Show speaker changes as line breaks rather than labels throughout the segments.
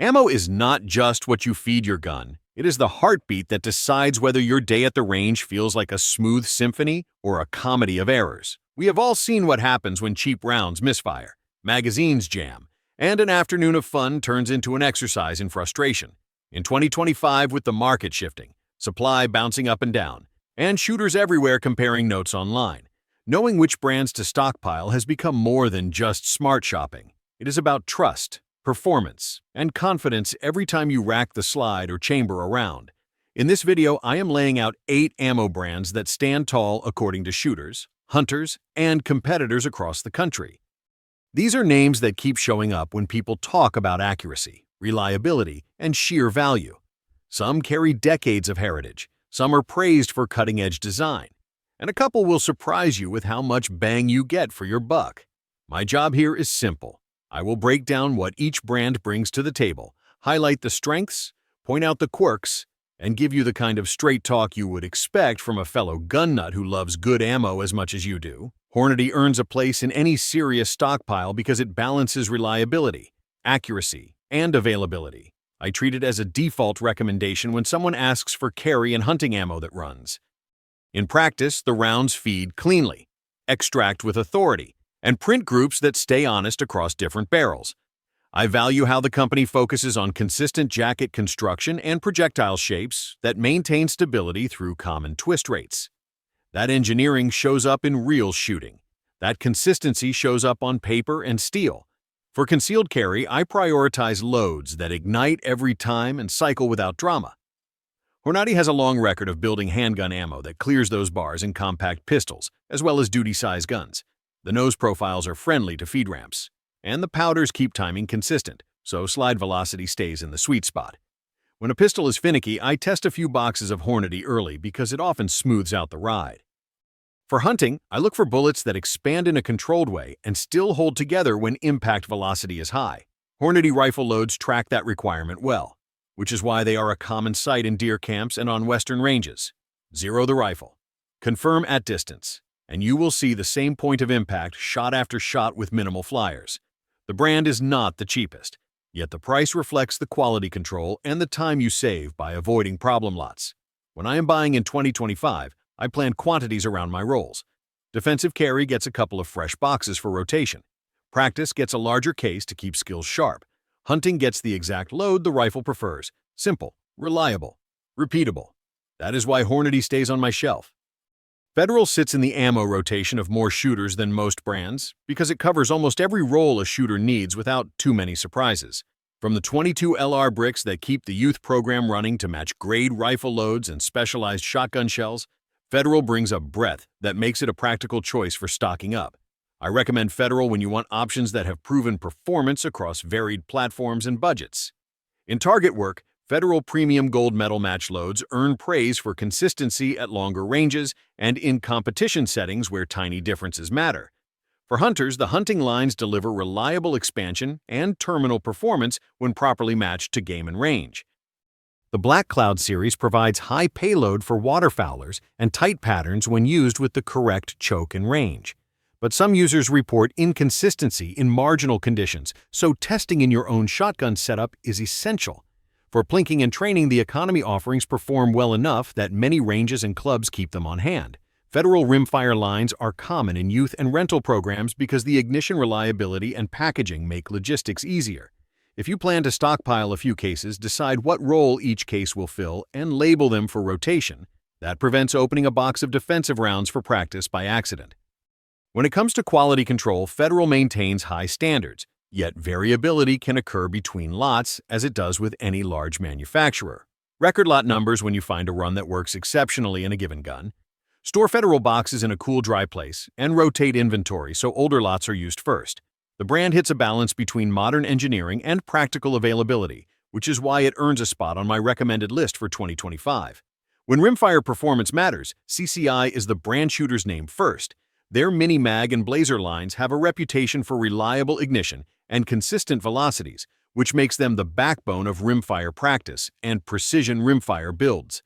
Ammo is not just what you feed your gun. It is the heartbeat that decides whether your day at the range feels like a smooth symphony or a comedy of errors. We have all seen what happens when cheap rounds misfire, magazines jam, and an afternoon of fun turns into an exercise in frustration. In 2025, with the market shifting, supply bouncing up and down, and shooters everywhere comparing notes online, knowing which brands to stockpile has become more than just smart shopping. It is about trust, performance, and confidence every time you rack the slide or chamber around. In this video, I am laying out 8 ammo brands that stand tall according to shooters, hunters, and competitors across the country. These are names that keep showing up when people talk about accuracy, reliability, and sheer value. Some carry decades of heritage, some are praised for cutting-edge design, and a couple will surprise you with how much bang you get for your buck. My job here is simple. I will break down what each brand brings to the table, highlight the strengths, point out the quirks, and give you the kind of straight talk you would expect from a fellow gun nut who loves good ammo as much as you do. Hornady earns a place in any serious stockpile because it balances reliability, accuracy, and availability. I treat it as a default recommendation when someone asks for carry and hunting ammo that runs. In practice, the rounds feed cleanly, extract with authority, and print groups that stay honest across different barrels. I value how the company focuses on consistent jacket construction and projectile shapes that maintain stability through common twist rates. That engineering shows up in real shooting. That consistency shows up on paper and steel. For concealed carry, I prioritize loads that ignite every time and cycle without drama. Hornady has a long record of building handgun ammo that clears those bars in compact pistols, as well as duty-size guns. The nose profiles are friendly to feed ramps, and the powders keep timing consistent, so slide velocity stays in the sweet spot. When a pistol is finicky, I test a few boxes of Hornady early because it often smooths out the ride. For hunting, I look for bullets that expand in a controlled way and still hold together when impact velocity is high. Hornady rifle loads track that requirement well, which is why they are a common sight in deer camps and on western ranges. Zero the rifle. Confirm at distance, and you will see the same point of impact shot after shot with minimal flyers. The brand is not the cheapest, yet the price reflects the quality control and the time you save by avoiding problem lots. When I am buying in 2025, I plan quantities around my rolls. Defensive carry gets a couple of fresh boxes for rotation. Practice gets a larger case to keep skills sharp. Hunting gets the exact load the rifle prefers. Simple, reliable, repeatable. That is why Hornady stays on my shelf. Federal sits in the ammo rotation of more shooters than most brands because it covers almost every role a shooter needs without too many surprises. From the 22 LR bricks that keep the youth program running to match grade rifle loads and specialized shotgun shells, Federal brings a breadth that makes it a practical choice for stocking up. I recommend Federal when you want options that have proven performance across varied platforms and budgets. In target work, Federal Premium Gold Medal match loads earn praise for consistency at longer ranges and in competition settings where tiny differences matter. For hunters, the hunting lines deliver reliable expansion and terminal performance when properly matched to game and range. The Black Cloud series provides high payload for waterfowlers and tight patterns when used with the correct choke and range. But some users report inconsistency in marginal conditions, so testing in your own shotgun setup is essential. For plinking and training, the economy offerings perform well enough that many ranges and clubs keep them on hand. Federal rimfire lines are common in youth and rental programs because the ignition reliability and packaging make logistics easier. If you plan to stockpile a few cases, decide what role each case will fill and label them for rotation. That prevents opening a box of defensive rounds for practice by accident. When it comes to quality control, Federal maintains high standards. Yet variability can occur between lots, as it does with any large manufacturer. Record lot numbers when you find a run that works exceptionally in a given gun. Store Federal boxes in a cool, dry place, and rotate inventory so older lots are used first. The brand hits a balance between modern engineering and practical availability, which is why it earns a spot on my recommended list for 2025. When rimfire performance matters, CCI is the brand shooter's name first. Their Mini Mag and Blazer lines have a reputation for reliable ignition and consistent velocities, which makes them the backbone of rimfire practice and precision rimfire builds.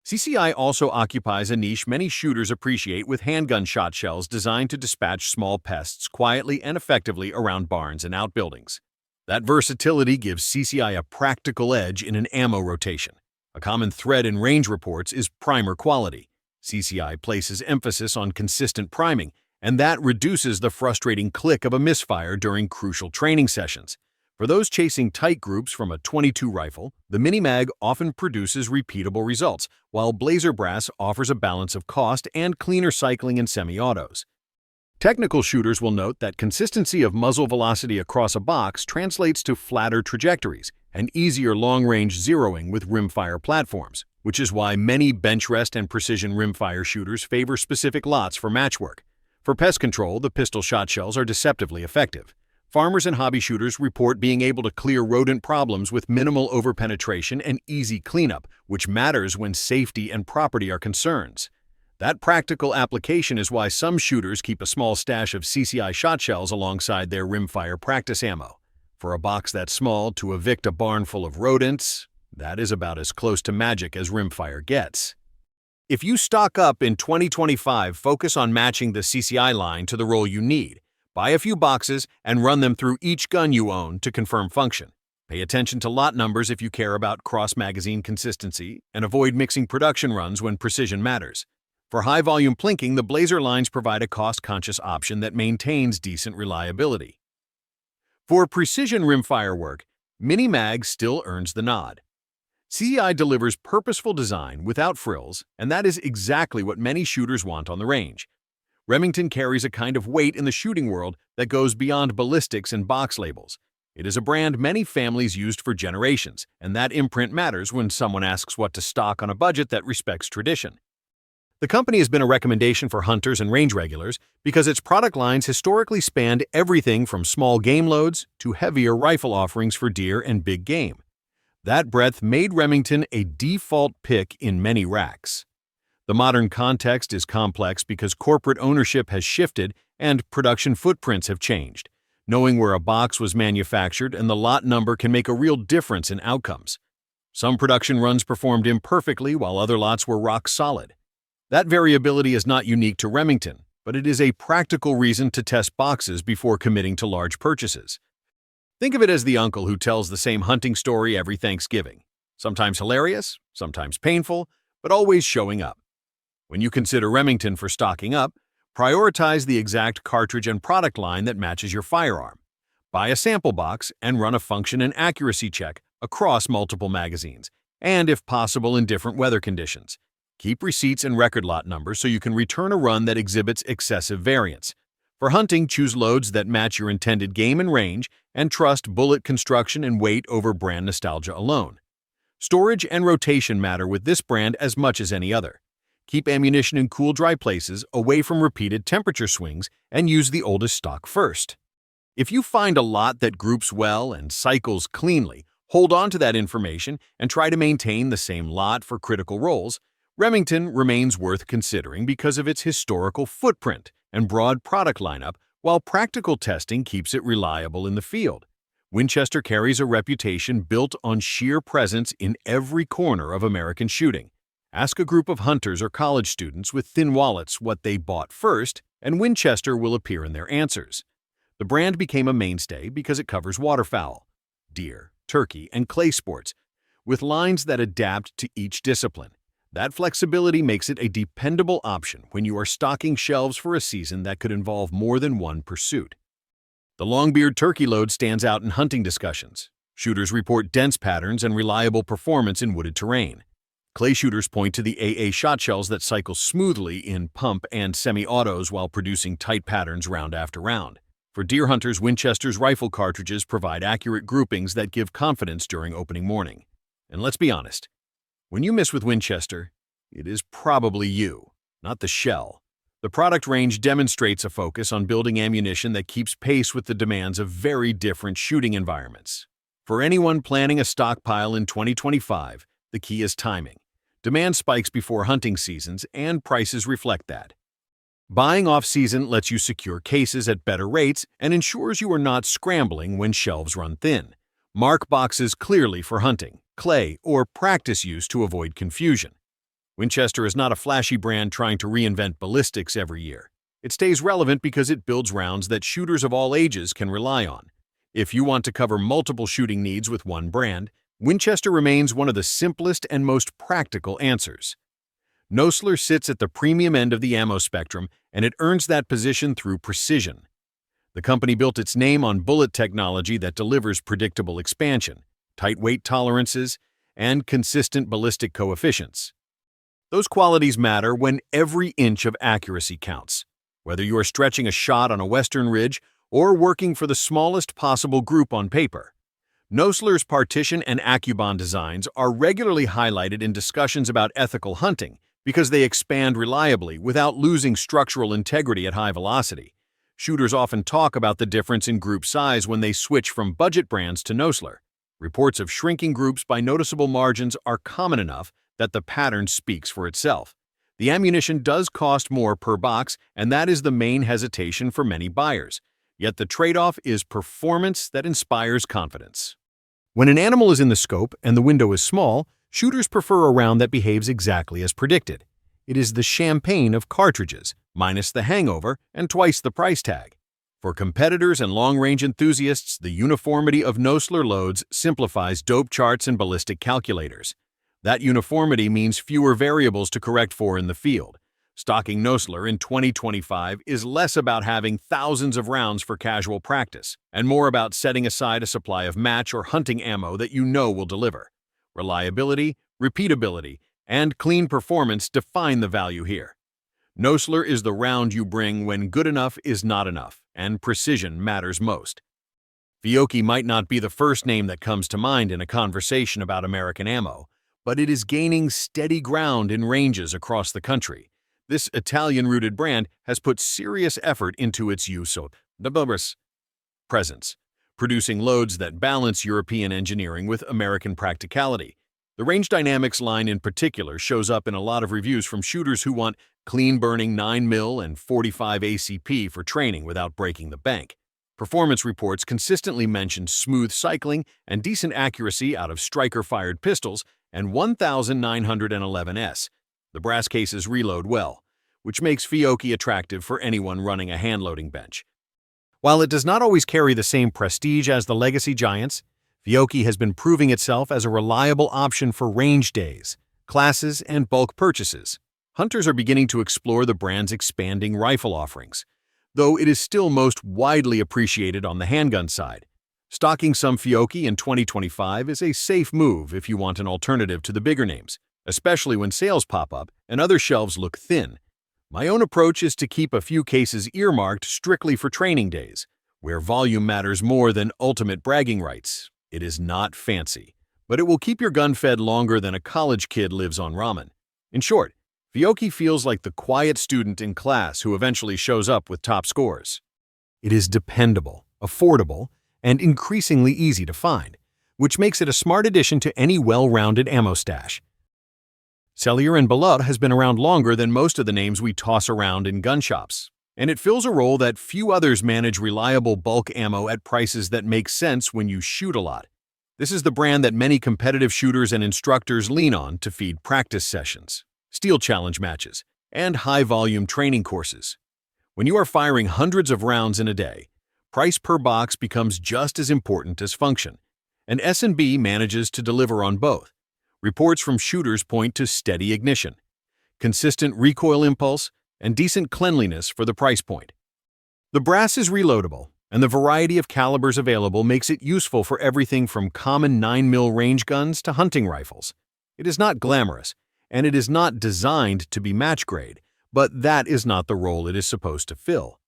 CCI also occupies a niche many shooters appreciate with handgun shot shells designed to dispatch small pests quietly and effectively around barns and outbuildings. That versatility gives CCI a practical edge in an ammo rotation. A common thread in range reports is primer quality. CCI places emphasis on consistent priming, and that reduces the frustrating click of a misfire during crucial training sessions. For those chasing tight groups from a .22 rifle, the Mini-Mag often produces repeatable results, while Blazer Brass offers a balance of cost and cleaner cycling in semi-autos. Technical shooters will note that consistency of muzzle velocity across a box translates to flatter trajectories and easier long-range zeroing with rimfire platforms, which is why many bench rest and precision rimfire shooters favor specific lots for matchwork. For pest control, the pistol shot shells are deceptively effective. Farmers and hobby shooters report being able to clear rodent problems with minimal overpenetration and easy cleanup, which matters when safety and property are concerns. That practical application is why some shooters keep a small stash of CCI shot shells alongside their rimfire practice ammo. For a box that small to evict a barn full of rodents, that is about as close to magic as rimfire gets. If you stock up in 2025, focus on matching the CCI line to the role you need. Buy a few boxes and run them through each gun you own to confirm function. Pay attention to lot numbers if you care about cross-magazine consistency, and avoid mixing production runs when precision matters. For high-volume plinking, the Blazer lines provide a cost-conscious option that maintains decent reliability. For precision rimfire work, Mini-Mag still earns the nod. CCI delivers purposeful design without frills, and that is exactly what many shooters want on the range. Remington carries a kind of weight in the shooting world that goes beyond ballistics and box labels. It is a brand many families used for generations, and that imprint matters when someone asks what to stock on a budget that respects tradition. The company has been a recommendation for hunters and range regulars because its product lines historically spanned everything from small game loads to heavier rifle offerings for deer and big game. That breadth made Remington a default pick in many racks. The modern context is complex because corporate ownership has shifted and production footprints have changed. Knowing where a box was manufactured and the lot number can make a real difference in outcomes. Some production runs performed imperfectly while other lots were rock solid. That variability is not unique to Remington, but it is a practical reason to test boxes before committing to large purchases. Think of it as the uncle who tells the same hunting story every Thanksgiving. Sometimes hilarious, sometimes painful, but always showing up. When you consider Remington for stocking up, prioritize the exact cartridge and product line that matches your firearm. Buy a sample box and run a function and accuracy check across multiple magazines, and if possible in different weather conditions. Keep receipts and record lot numbers so you can return a run that exhibits excessive variance. For hunting, choose loads that match your intended game and range, and trust bullet construction and weight over brand nostalgia alone. Storage and rotation matter with this brand as much as any other. Keep ammunition in cool, dry places, away from repeated temperature swings, and use the oldest stock first. If you find a lot that groups well and cycles cleanly, hold on to that information and try to maintain the same lot for critical roles. Remington remains worth considering because of its historical footprint and broad product lineup, while practical testing keeps it reliable in the field. Winchester carries a reputation built on sheer presence in every corner of American shooting. Ask a group of hunters or college students with thin wallets what they bought first, and Winchester will appear in their answers. The brand became a mainstay because it covers waterfowl, deer, turkey, and clay sports, with lines that adapt to each discipline. That flexibility makes it a dependable option when you are stocking shelves for a season that could involve more than one pursuit. The Longbeard turkey load stands out in hunting discussions. Shooters report dense patterns and reliable performance in wooded terrain. Clay shooters point to the AA shot shells that cycle smoothly in pump and semi-autos while producing tight patterns round after round. For deer hunters, Winchester's rifle cartridges provide accurate groupings that give confidence during opening morning. And let's be honest, when you miss with Winchester, it is probably you, not the shell. The product range demonstrates a focus on building ammunition that keeps pace with the demands of very different shooting environments. For anyone planning a stockpile in 2025, the key is timing. Demand spikes before hunting seasons, and prices reflect that. Buying off-season lets you secure cases at better rates and ensures you are not scrambling when shelves run thin. Mark boxes clearly for hunting, clay, or practice use to avoid confusion. Winchester is not a flashy brand trying to reinvent ballistics every year. It stays relevant because it builds rounds that shooters of all ages can rely on. If you want to cover multiple shooting needs with one brand, Winchester remains one of the simplest and most practical answers. Nosler sits at the premium end of the ammo spectrum, and it earns that position through precision. The company built its name on bullet technology that delivers predictable expansion, tight weight tolerances, and consistent ballistic coefficients. Those qualities matter when every inch of accuracy counts, whether you are stretching a shot on a western ridge or working for the smallest possible group on paper. Nosler's partition and AccuBond designs are regularly highlighted in discussions about ethical hunting because they expand reliably without losing structural integrity at high velocity. Shooters often talk about the difference in group size when they switch from budget brands to Nosler. Reports of shrinking groups by noticeable margins are common enough that the pattern speaks for itself. The ammunition does cost more per box, and that is the main hesitation for many buyers. Yet the trade-off is performance that inspires confidence. When an animal is in the scope and the window is small, shooters prefer a round that behaves exactly as predicted. It is the champagne of cartridges, minus the hangover and twice the price tag. For competitors and long-range enthusiasts, the uniformity of Nosler loads simplifies dope charts and ballistic calculators. That uniformity means fewer variables to correct for in the field. Stocking Nosler in 2025 is less about having thousands of rounds for casual practice, and more about setting aside a supply of match or hunting ammo that you know will deliver. Reliability, repeatability, and clean performance define the value here. Nosler is the round you bring when good enough is not enough, and precision matters most. Fiocchi might not be the first name that comes to mind in a conversation about American ammo, but it is gaining steady ground in ranges across the country. This Italian-rooted brand has put serious effort into its use of presence, producing loads that balance European engineering with American practicality. The Range Dynamics line in particular shows up in a lot of reviews from shooters who want clean-burning 9mm and 45 ACP for training without breaking the bank. Performance reports consistently mention smooth cycling and decent accuracy out of striker-fired pistols and 1911S. The brass cases reload well, which makes Fiocchi attractive for anyone running a hand-loading bench. While it does not always carry the same prestige as the legacy giants, Fiocchi has been proving itself as a reliable option for range days, classes, and bulk purchases. Hunters are beginning to explore the brand's expanding rifle offerings, though it is still most widely appreciated on the handgun side. Stocking some Fiocchi in 2025 is a safe move if you want an alternative to the bigger names, especially when sales pop up and other shelves look thin. My own approach is to keep a few cases earmarked strictly for training days, where volume matters more than ultimate bragging rights. It is not fancy, but it will keep your gun fed longer than a college kid lives on ramen. In short, Fiocchi feels like the quiet student in class who eventually shows up with top scores. It is dependable, affordable, and increasingly easy to find, which makes it a smart addition to any well-rounded ammo stash. Sellier Bellot has been around longer than most of the names we toss around in gun shops, and it fills a role that few others manage reliable bulk ammo at prices that make sense when you shoot a lot. This is the brand that many competitive shooters and instructors lean on to feed practice sessions, steel challenge matches, and high-volume training courses. When you are firing hundreds of rounds in a day, price per box becomes just as important as function, and S&B manages to deliver on both. Reports from shooters point to steady ignition, consistent recoil impulse, and decent cleanliness for the price point. The brass is reloadable, and the variety of calibers available makes it useful for everything from common 9mm range guns to hunting rifles. It is not glamorous, and it is not designed to be match grade, but that is not the role it is supposed to fill.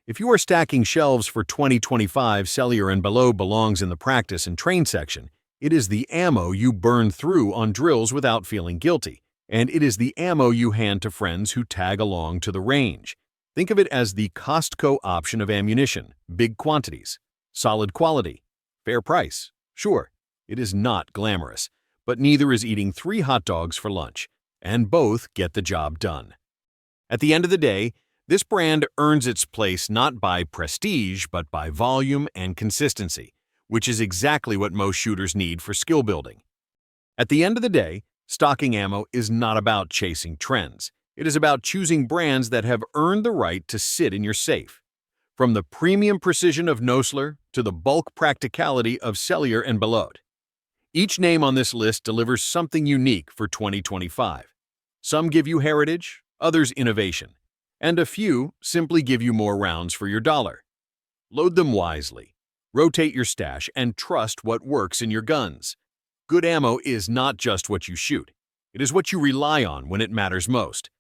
If you are stacking shelves for 2025, Sellier Bellot belongs in the practice and train section. It is the ammo you burn through on drills without feeling guilty, and it is the ammo you hand to friends who tag along to the range. Think of it as the Costco option of ammunition: big quantities, solid quality, fair price. Sure, it is not glamorous, but neither is eating 3 hot dogs for lunch, and both get the job done. At the end of the day, this brand earns its place not by prestige, but by volume and consistency, which is exactly what most shooters need for skill building. At the end of the day, stocking ammo is not about chasing trends. It is about choosing brands that have earned the right to sit in your safe. From the premium precision of Nosler to the bulk practicality of Sellier and Bellot. Each name on this list delivers something unique for 2025. Some give you heritage, others innovation, and a few simply give you more rounds for your dollar. Load them wisely, rotate your stash, and trust what works in your guns. Good ammo is not just what you shoot. It is what you rely on when it matters most.